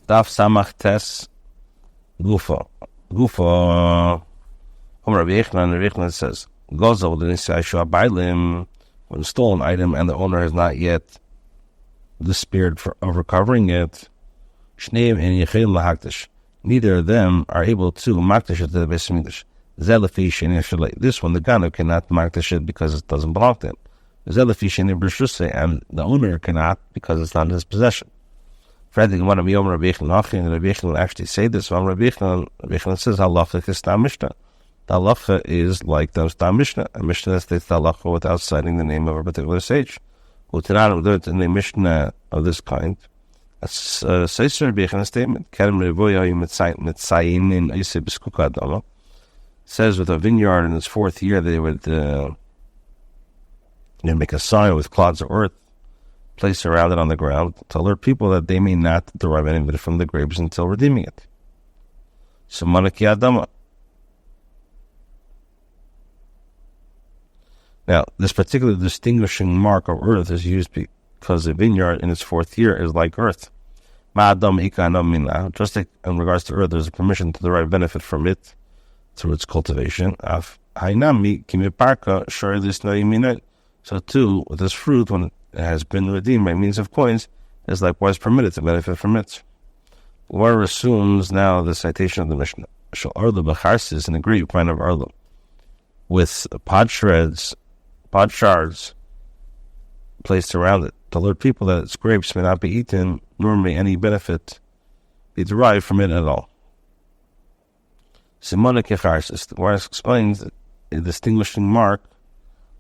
Daf Samach Tes Gufa. Rabbi Yechlan says, Gozel Nisai Bailim, when a stolen item and the owner has not yet despaired of recovering it, Shneim and Yechil Lahaktish. Neither of them are able to maktish it to the Beis Hamikdash. Zelafi Sheni Shalei. This one, the Ganav cannot maktish it because it doesn't belong to him. Zelafi Sheni B'Rishusei, and the owner cannot because it's not in his possession. Rabbi Yechlan actually say this. Rabbi Yechlan says halacha is Stam Mishnah. The halacha is like the Stam Mishnah. A Mishnah states the halacha without citing the name of a particular sage. Utanam learned in a Mishnah of this kind. Says Rabbi Yechlan's statement. Says with a vineyard in its fourth year they would make a sign with clods of earth, place around it on the ground to alert people that they may not derive any benefit from the grapes until redeeming it. Simanaki Adama. Now, this particular distinguishing mark of earth is used because the vineyard in its fourth year is like earth. Just like in regards to earth, there's a permission to derive benefit from it through its cultivation. So too, with this fruit, when it has been redeemed by means of coins, is likewise permitted to benefit from it. Where assumes now the citation of the Mishnah. Shal Arla B'charsis, in a grape kind of Arla, with pod shards placed around it, to alert people that its grapes may not be eaten, nor may any benefit be derived from it at all. Simona Kecharsis, where it explains a distinguishing mark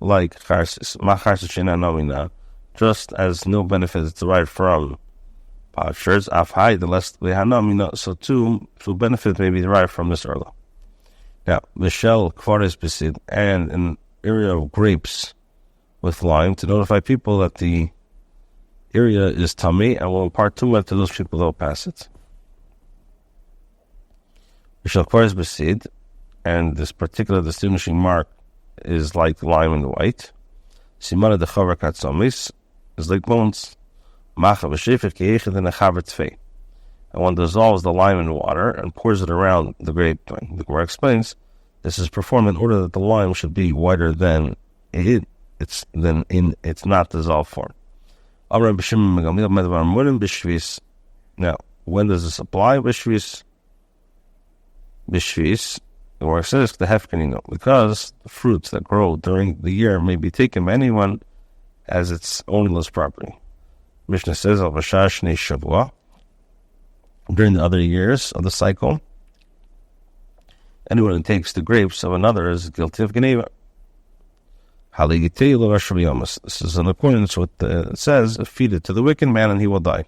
like Charsis, Ma Charsis Shena Nomina, just as no benefit is derived from potsherds, afhai, the less we have nomina, so too, benefit may be derived from this early. Now, Michelle Kvaris Besid, and an area of grapes with lime, to notify people that the area is tummy and will impart tumah to those people that will pass it. Michelle Kvaris Besid, and this particular distinguishing mark is like lime and white. Simana de Chavar Katzomis is like bones. Macha v'shefet k'yechet in a chaver tfei. And one dissolves the lime in water and pours it around the grape. The Gemara explains this is performed in order that the lime should be whiter than it's not dissolved form. Now, when does this apply? B'shvis. The word says the hefkanino, because the fruits that grow during the year may be taken by anyone as its ownerless property. Mishnah says al v'shashne shavua. During the other years of the cycle, anyone who takes the grapes of another is guilty of geneva. This is in accordance with it says, feed it to the wicked man and he will die.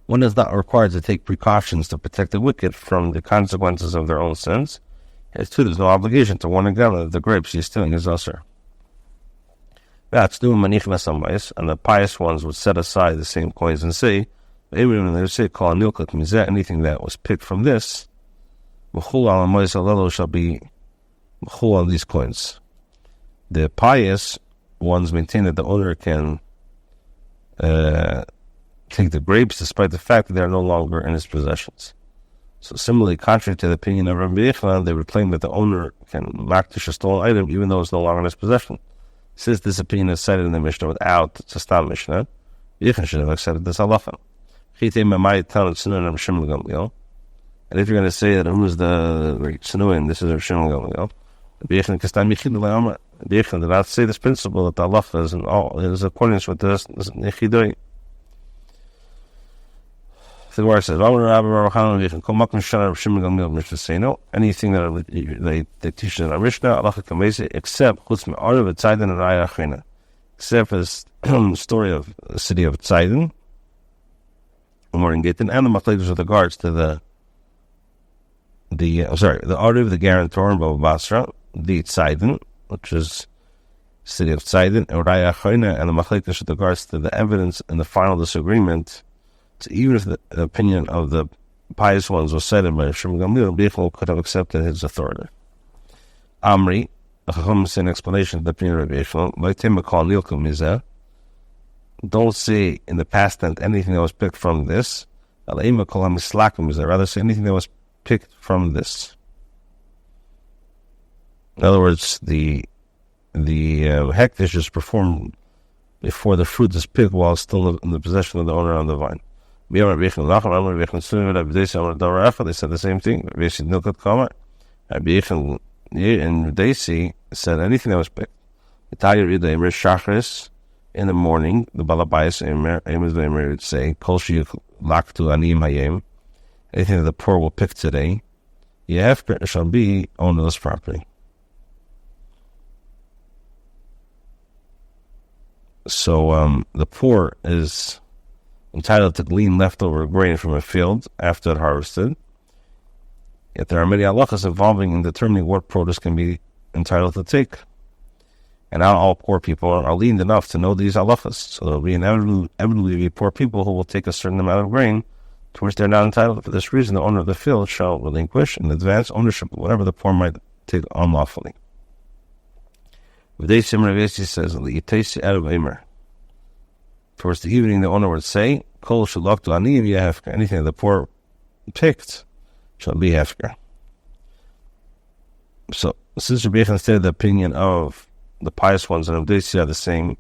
One is not required to take precautions to protect the wicked from the consequences of their own sins. As too, there's no obligation to warn again that the grapes he's stealing is usher. And the pious ones would set aside the same coins and say, when they would say, anything that was picked from this, shall be on these coins. The pious ones maintain that the owner can take the grapes despite the fact that they are no longer in his possessions. So similarly, contrary to the opinion of Rabbi Yechlan, they would claim that the owner can maktish a stolen item even though it's no longer in his possession. Since this opinion is cited in the Mishnah without the Stam Mishnah, Yechlan should have accepted this halacha. And if you're going to say that who is the Sinuin, this is Rav Shimon Gamliel, Rabbi Yechlan did not say this principle that the halacha is in accordance with this Nechidoi. The Gemara says, anything that they teach in our Mishnah, except except for the story of the city of Tzidon, and the machlekes with regards to the order of the guarantor in Bava Basra, the Tzidon, which is city of Tzidon, and the machlekes with regards to the evidence in the final disagreement. So even if the opinion of the pious ones was cited by Shimon Gamliel, Bechol could have accepted his authority. Amri, the Chacham say an explanation of the opinion of Bechol, don't say in the past tense anything that was picked from this. Rather say anything that was picked from this. In other words, the hektish is performed before the fruit is picked while it's still in the possession of the owner of the vine. They said the same thing. And they said anything that was picked. In the morning, the Balabais would say, anything that the poor will pick today, it shall be ownerless property. So the poor is entitled to glean leftover grain from a field after it harvested. Yet there are many halachas involving in determining what produce can be entitled to take. And not all poor people are leaned enough to know these halachas. So there will be inevitably be poor people who will take a certain amount of grain to which they're not entitled. For this reason, the owner of the field shall relinquish in advance ownership of whatever the poor might take unlawfully. V'dei Simon Ravesi says, towards the evening, the owner would say, Kol shalok to aniyim yehefker. Anything that the poor picked shall be hefker. So, since Rabbi stated the opinion of the pious ones and Avdesi are the same,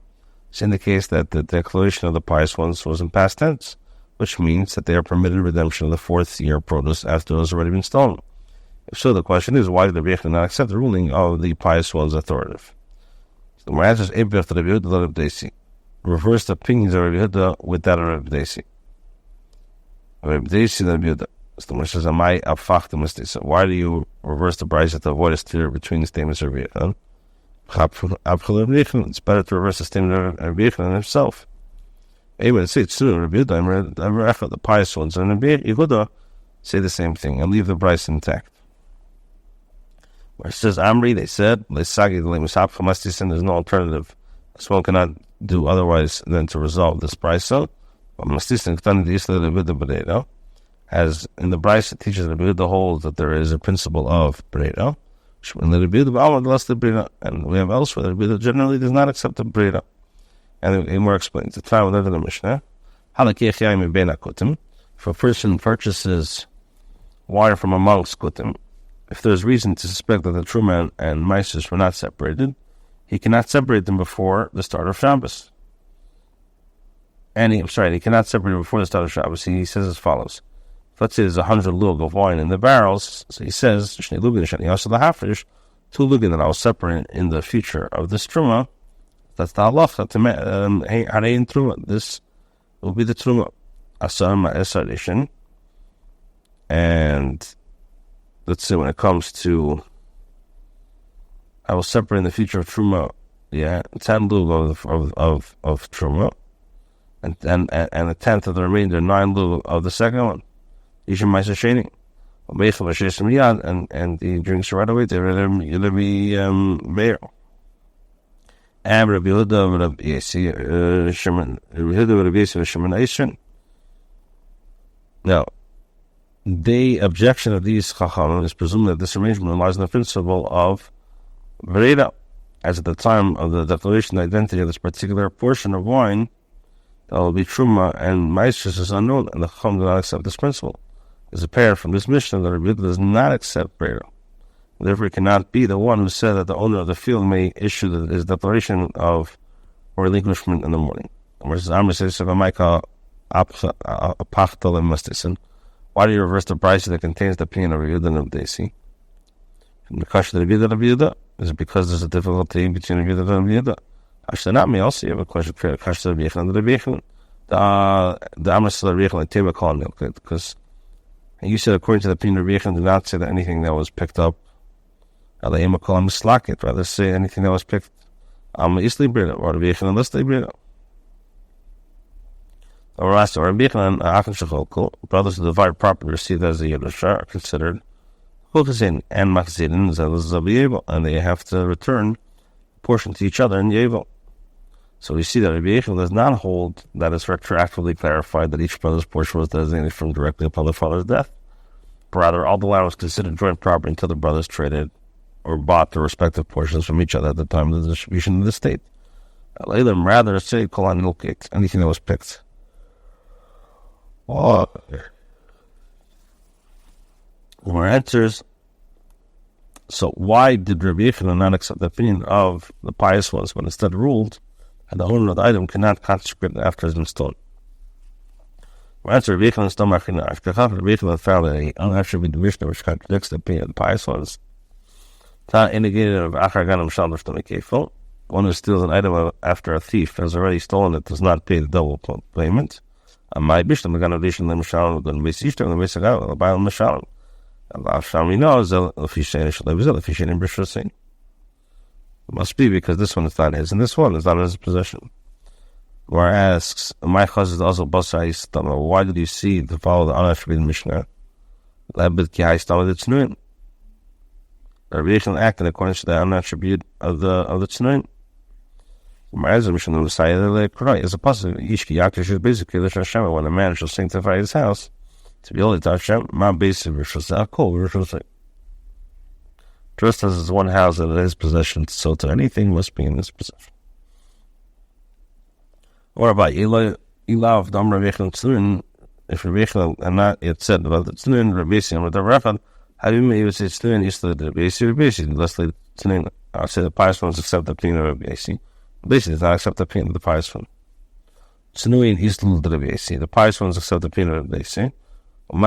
this indicates that the declaration of the pious ones was in past tense, which means that they are permitted redemption of the fourth year produce after it has already been stolen. If so, the question is, why did Rabbi not accept the ruling of the pious ones authoritative? So the answer is, reverse the opinions of Rabbi Yehuda with that of Rabbi Desi. Rabbi Desi and Rabbi Yehuda. So the Moshe says, so why do you reverse the price to avoid a steer between the statements of Rabbi Yehuda? It's better to reverse the statement of Rabbi Yehuda himself. It's true, Rabbi Yehuda, the pious ones, and Rabbi Yehuda say the same thing and leave the price intact. Where it says Amri, they said, there's no alternative. So one cannot do otherwise than to resolve this brisa. As in the brisa, it teaches the holds that there is a principle of breda. And we have elsewhere that Rabbi generally does not accept the breda. And it more explains. The time of the Mishnah. If a person purchases wine from amongst kutim, if there's reason to suspect that the truma and maisus were not separated, he cannot separate them before the start of Shabbos. He cannot separate them before the start of Shabbos. He says as follows. Let's say there's 100 lug of wine in the barrels. So he says, 2 lugin that I will separate in the future of this truma. That's the halacha. This will be the truma. And let's say when it comes to, I will separate in the future of truma, 10 lug of truma, and a tenth of the remainder, 9 lug of the second one. And he drinks right away. They're be barrel. And Rabbi Yehuda, now, the objection of these chachamim is presumed that this arrangement relies on the principle of Vereda, as at the time of the declaration the identity of this particular portion of wine that will be truma and maisus is unknown, and the chacham do not accept this principle. It's apparent from this Mishnah that Rabbi does not accept Vereda. Therefore, he cannot be the one who said that the owner of the field may issue his declaration of relinquishment in the morning. Whereas Amr says, why do you reverse the price that contains the opinion of Rabbi Yehuda and Rabbi Desi? The question of Rabbi Yehuda is it because there's a difficulty between Rabbi Yehuda and Rabbi Yehuda? Actually, not me. Also, you have a question for Rabbi Yehuda and Rabbi Yehuda. The Amr says Rabbi Yehuda Teva called milk because you said according to the opinion of Rabbi Yehuda, do not say that anything that was picked up. Rather say anything that was picked. Or Rabbi Yehuda unless they bring it. Brothers who divide property received as a Yerusha are considered Chukazin and Machzidin and they have to return a portion to each other in Yevel. So we see that Rabbi Yehuda does not hold that it's retroactively clarified that each brother's portion was designated from directly upon the father's death. Rather, all the land was considered joint property until the brothers traded or bought their respective portions from each other at the time of the distribution of the estate. Rather say anything that was picked. answers, so why did Rabbi Yechanan not accept the opinion of the pious ones when instead ruled and the owner of the item cannot consecrate it after it has been stolen? Answer: Rabbi Yechanan found an unattributed Mishnah which contradicts the opinion of the pious ones. One who steals an item after a thief has already stolen it does not pay the double payment. We know is it must be because this one is not his and this one is not in his possession. Or asks, my chaz is also basai. Why did you see to follow the unattributed Mishnah? Rabbi Yechanan acted according to the unattributed of the Tznuin. As a possibility, basically when a man shall sanctify his house to be holy to Hashem, just as it's one house that is his possession, so to anything must be in his possession. Or about Ilav Dam Rabbi Yechanan Tznuin, if Rabbi Yechanan had not yet said about the Tznuin, Rabbi Yechanan with the Rechad, how do you mean he would say Tznuin? He said Rabbi Yechanan, lastly Tznuin. I would say the pious ones accept the opinion of Rabbi Yechanan. Basically, does not accept the opinion of the pious one. Tznuin is the Rabbi Yechanan. The pious ones accept the opinion of Rabbi Yechanan. And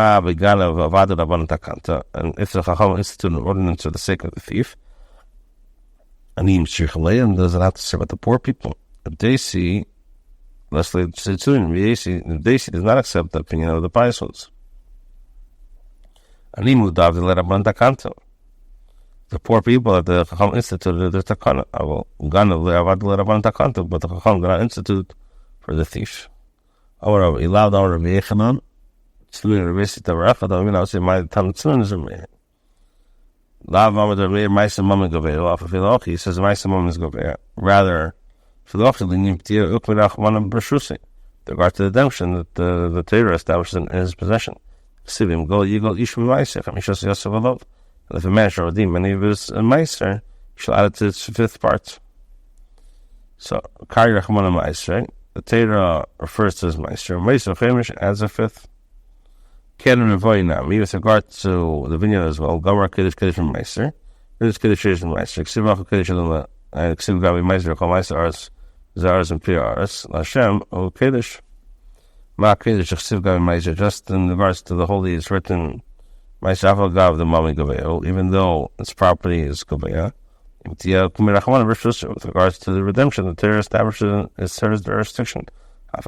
if the Chacham institute an ordinance for the sake of the thief, and does it have to say about the poor people? If they see, lastly, Tznuin, if they see, does not accept the opinion of the pious ones. The poor people at the Chacham instituted the takana. But the Chacham did not institute for the thief. However, he allowed our Rabbi Yechanan. Tznuin Rabbi Yechanan. I would say my Tam Tznuin is Rabbi. Lav Amad Rabbi Ma'aseh Mamon Gavei. Off of Hilochi, he says Ma'aseh Mamon is Gavei. Rather, Hilochi Linim P'tiyah Ukmirach Manam B'Shusi. With regard to the redemption that the Torah establishes in his possession. Sivim Gol Yigol Ish Ma'aseh Chamishas Yosef Alov. And if a man shall redeem any of his meiser, he shall add it to its fifth part. So, Kari Rachmana Meiser, the Torah refers to his meiser. Meiser Chemish adds a fifth. Kedem Revoinami, with regard to the vineyard as well, Gomar Kiddush Kiddush and Meiser, Kiddush Kiddush and Meiser, Ksiv Rachel Kiddush and Ksiv Gabi Meiser, Kol Meiser Aras, Zaras and Pir Aras, Lashem, O Kiddush, Ma Kiddush, Ksiv Gabi Meiser, just in regards to the holy is written, even though its property is Gavea, with regards to the redemption, the Torah establishes its jurisdiction. With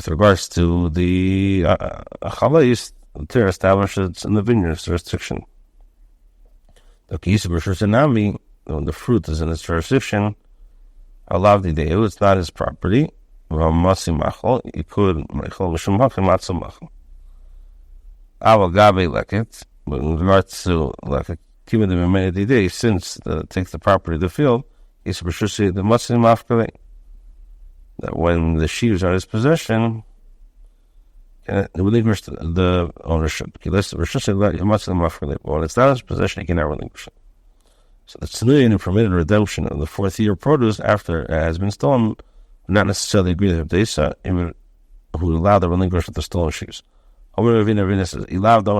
regards to the Chalais, the Torah establishes in the vineyard's jurisdiction. When the fruit is in its jurisdiction, it's not his property. He could but in regards to like a given the many days since takes the property of the field, he's the that when the sheaves are in his possession, relinquish the ownership. When it's not in his possession, he cannot relinquish it. So the Tznuin permitted redemption of the fourth year produce after it has been stolen. Not necessarily agree with Desa, even who allowed the relinquishment of the stolen sheaves. Ravina says, he allowed the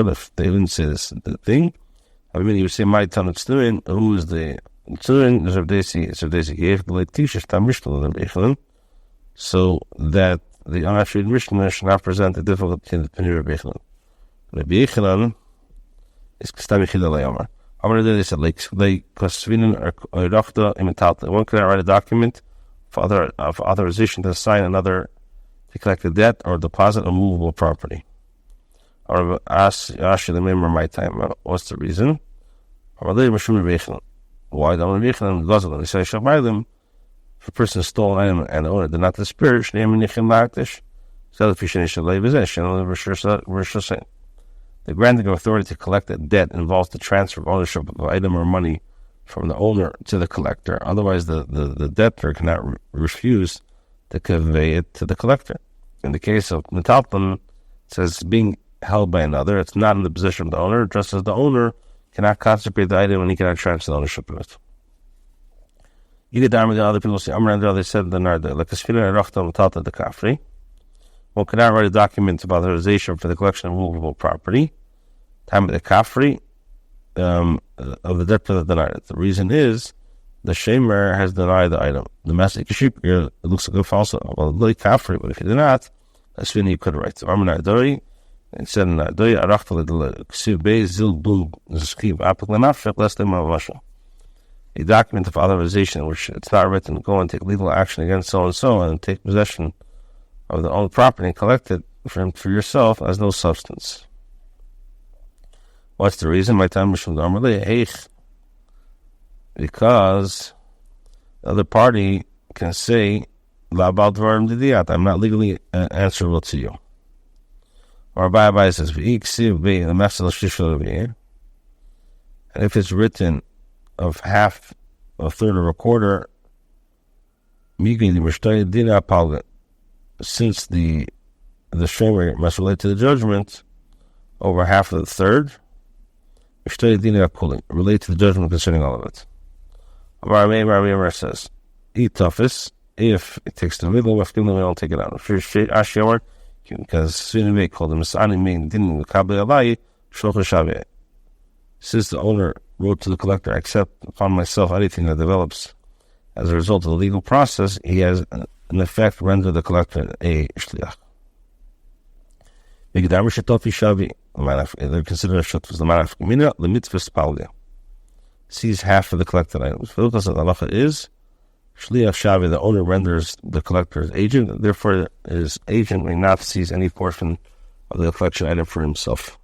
if they didn't say this the thing. I mean, he would say, my Tan Tznuin, who is the Tznuin, is Rav Desi gave the late Tishish Tam Mishnah, so that the unattributed Mishnah should not present a difficulty in the opinion of Rabbi Yechanan. Rabbi Yechanan is Kastami Chidalei Amar. They said, like, one cannot write a document for authorization to sign another to collect a debt or deposit a movable property. Or ask the member my time. What's the reason? Why don't we if a person stole an item and the owner did not disperse, the granting of authority to collect a debt involves the transfer of ownership of an item or money from the owner to the collector. Otherwise, the debtor cannot refuse to convey it to the collector. In the case of metalton, it says being held by another, it's not in the possession of the owner, just as the owner cannot consecrate the item and he cannot transfer the ownership of it. Either Dharma, the other people say, they said the Narda, like a Sfina Rachtam Tata the Kafri. One cannot write a document about authorization for the collection of movable property. Time of the Kafri, of the debt that denied it. The reason is, the shamer has denied the item. The master sheep, it looks like a false, well, the Kafri, but if he did not, that's when he could write. So, Arman Adori, and said, Adori, Arachtal, the Ksiv Bey, Zil Bul, Skiv, Apik Lanafrik, less than Mavasha. A document of authorization, which it's not written, go and take legal action against so and so, and take possession of the own property and collect it for yourself as no substance. What's the reason? My time is because the other party can say, I'm not legally answerable to you. Or Rabbi says, and if it's written of half, a third, or a quarter, since the shamer must relate to the judgment over half of the third, relate to the judgment concerning all of it. Rabbi says, eat toughest, if it takes the middle, we don't take it out. Because Svinivay called him since the owner wrote to the collector, I accept upon myself anything that develops as a result of the legal process, he has in effect rendered the collector a shliach. They're considered a shut the manaf mina the mitzvah spalga. Sees half of the collected items. The halacha is shliach shavi, the owner renders the collector's agent, therefore his agent may not seize any portion of the collection item for himself.